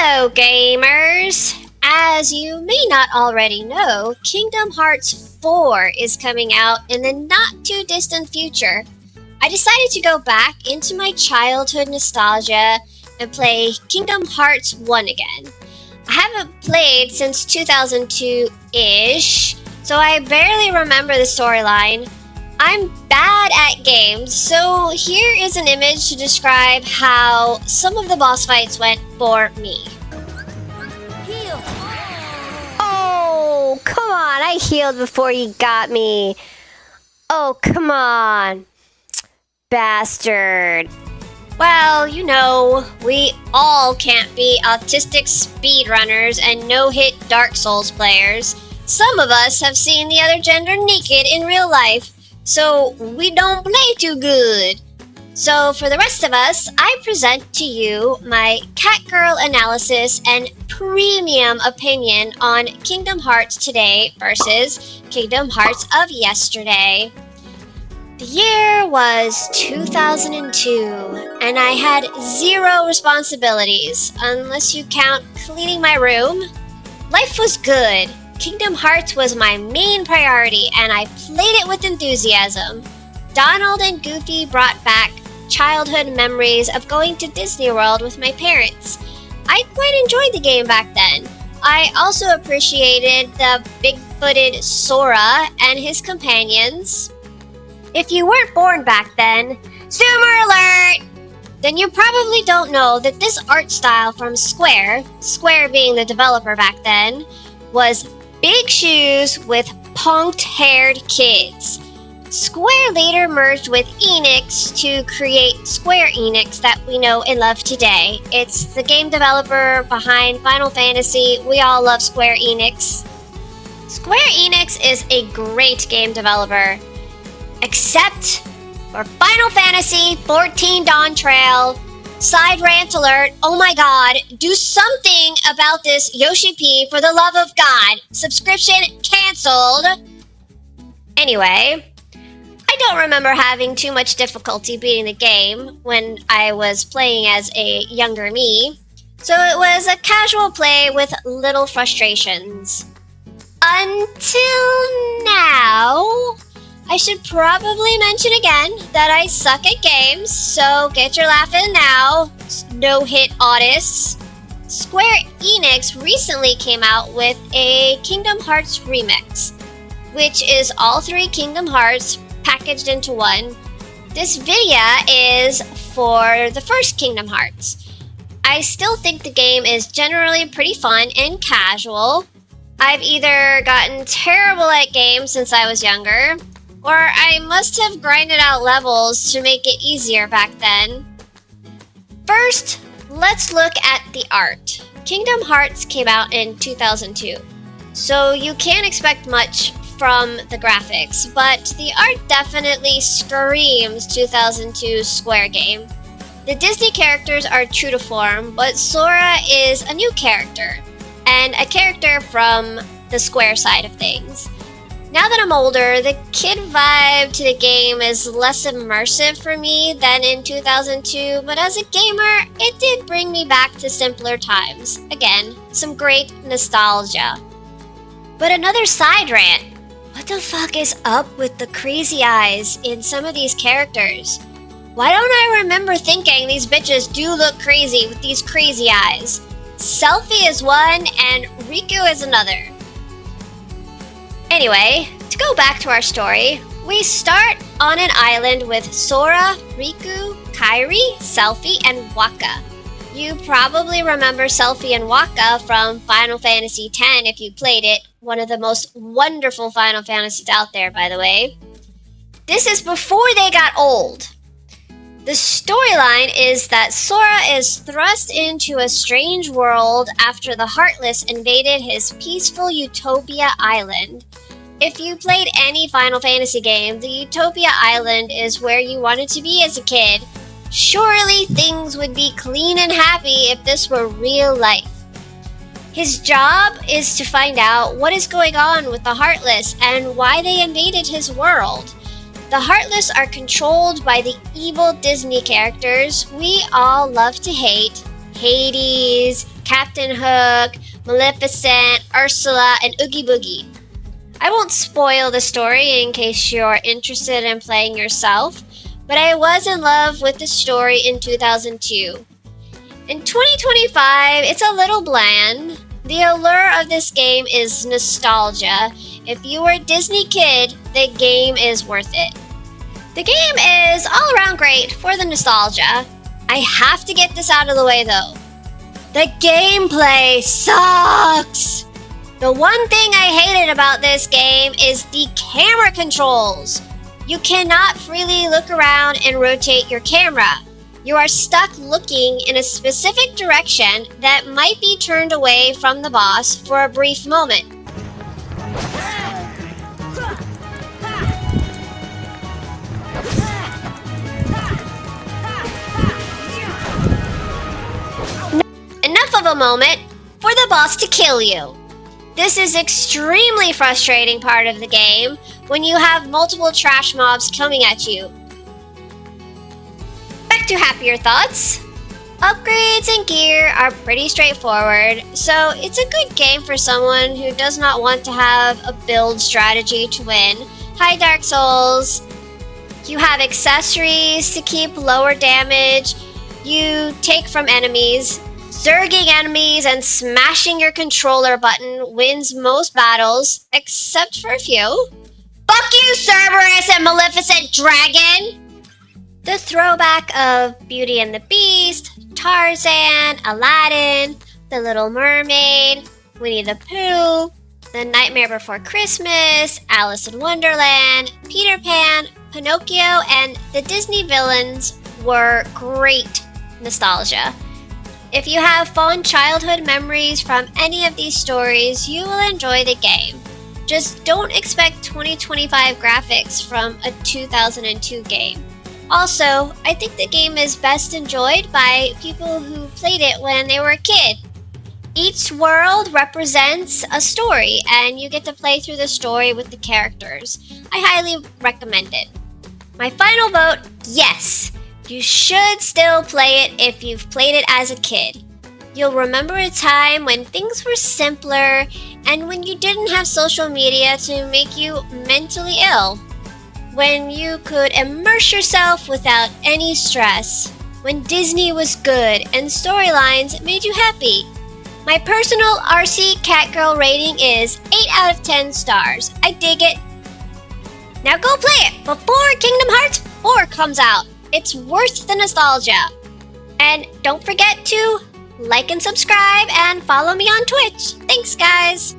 Hello, gamers! As you may not already know, Kingdom Hearts 4 is coming out in the not too distant future. I decided to go back into my childhood nostalgia and play Kingdom Hearts 1 again. I haven't played since 2002-ish, so I barely remember the storyline. I'm bad at games, so here is an image to describe how some of the boss fights went for me. Heal. Oh, come on. I healed before you got me. Oh, come on. Bastard. Well, you know, we all can't be autistic speedrunners and no-hit Dark Souls players. Some of us have seen the other gender naked in real life, so we don't play too good. So for the rest of us, I present to you my Catgirl analysis and premium opinion on Kingdom Hearts today versus Kingdom Hearts of yesterday. The year was 2002, and I had zero responsibilities, unless you count cleaning my room. Life was good. Kingdom Hearts was my main priority, and I played it with enthusiasm. Donald and Goofy brought back childhood memories of going to Disney World with my parents. I quite enjoyed the game back then. I also appreciated the big-footed Sora and his companions. If you weren't born back then, Zoomer alert! Then you probably don't know that this art style from Square being the developer back then, was big shoes with punked-haired kids. Square later merged with Enix to create Square Enix that we know and love today. It's the game developer behind Final Fantasy. We all love Square Enix. Square Enix is a great game developer. Except for Final Fantasy XIV Dawntrail. Side rant alert, oh my god, do something about this Yoshi P for the love of God. Subscription cancelled. Anyway, I don't remember having too much difficulty beating the game when I was playing as a younger me, so it was a casual play with little frustrations. Until now. I should probably mention again that I suck at games, so get your laugh in now, no-hit autists. Square Enix recently came out with a Kingdom Hearts remix, which is all three Kingdom Hearts packaged into one. This video is for the first Kingdom Hearts. I still think the game is generally pretty fun and casual. I've either gotten terrible at games since I was younger, or I must have grinded out levels to make it easier back then. First, let's look at the art. Kingdom Hearts came out in 2002, so you can't expect much from the graphics, but the art definitely screams 2002 Square game. The Disney characters are true to form, but Sora is a new character, and a character from the Square side of things. Now that I'm older, the kid vibe to the game is less immersive for me than in 2002, but as a gamer, it did bring me back to simpler times. Again, some great nostalgia. But another side rant. What the fuck is up with the crazy eyes in some of these characters? Why don't I remember thinking these bitches do look crazy with these crazy eyes? Selphie is one and Riku is another. Anyway, to go back to our story, we start on an island with Sora, Riku, Kairi, Selphie, and Wakka. You probably remember Selphie and Wakka from Final Fantasy X if you played it, one of the most wonderful Final Fantasies out there, by the way. This is before they got old. The storyline is that Sora is thrust into a strange world after the Heartless invaded his peaceful Utopia Island. If you played any Final Fantasy game, the Utopia Island is where you wanted to be as a kid. Surely things would be clean and happy if this were real life. His job is to find out what is going on with the Heartless and why they invaded his world. The Heartless are controlled by the evil Disney characters we all love to hate, Hades, Captain Hook, Maleficent, Ursula, and Oogie Boogie. I won't spoil the story in case you're interested in playing yourself, but I was in love with the story in 2002. In 2025, it's a little bland. The allure of this game is nostalgia. If you were a Disney kid, the game is worth it. The game is all around great for the nostalgia. I have to get this out of the way though. The gameplay sucks! The one thing I hated about this game is the camera controls. You cannot freely look around and rotate your camera. You are stuck looking in a specific direction that might be turned away from the boss for a brief moment. Enough of a moment for the boss to kill you. This is extremely frustrating part of the game when you have multiple trash mobs coming at you. Back to happier thoughts. Upgrades and gear are pretty straightforward, so it's a good game for someone who does not want to have a build strategy to win. Hi Dark Souls. You have accessories to keep lower damage you take from enemies. Zerging enemies and smashing your controller button wins most battles, except for a few. Fuck you, Cerberus and Maleficent Dragon! The throwback of Beauty and the Beast, Tarzan, Aladdin, The Little Mermaid, Winnie the Pooh, The Nightmare Before Christmas, Alice in Wonderland, Peter Pan, Pinocchio, and the Disney villains were great nostalgia. If you have fond childhood memories from any of these stories, you will enjoy the game. Just don't expect 2025 graphics from a 2002 game. Also, I think the game is best enjoyed by people who played it when they were a kid. Each world represents a story, and you get to play through the story with the characters. I highly recommend it. My final vote, yes! You should still play it if you've played it as a kid. You'll remember a time when things were simpler and when you didn't have social media to make you mentally ill. When you could immerse yourself without any stress. When Disney was good and storylines made you happy. My personal RC Catgirl rating is 8 out of 10 stars. I dig it. Now go play it before Kingdom Hearts 4 comes out. It's worth the nostalgia. And don't forget to like and subscribe and follow me on Twitch. Thanks, guys.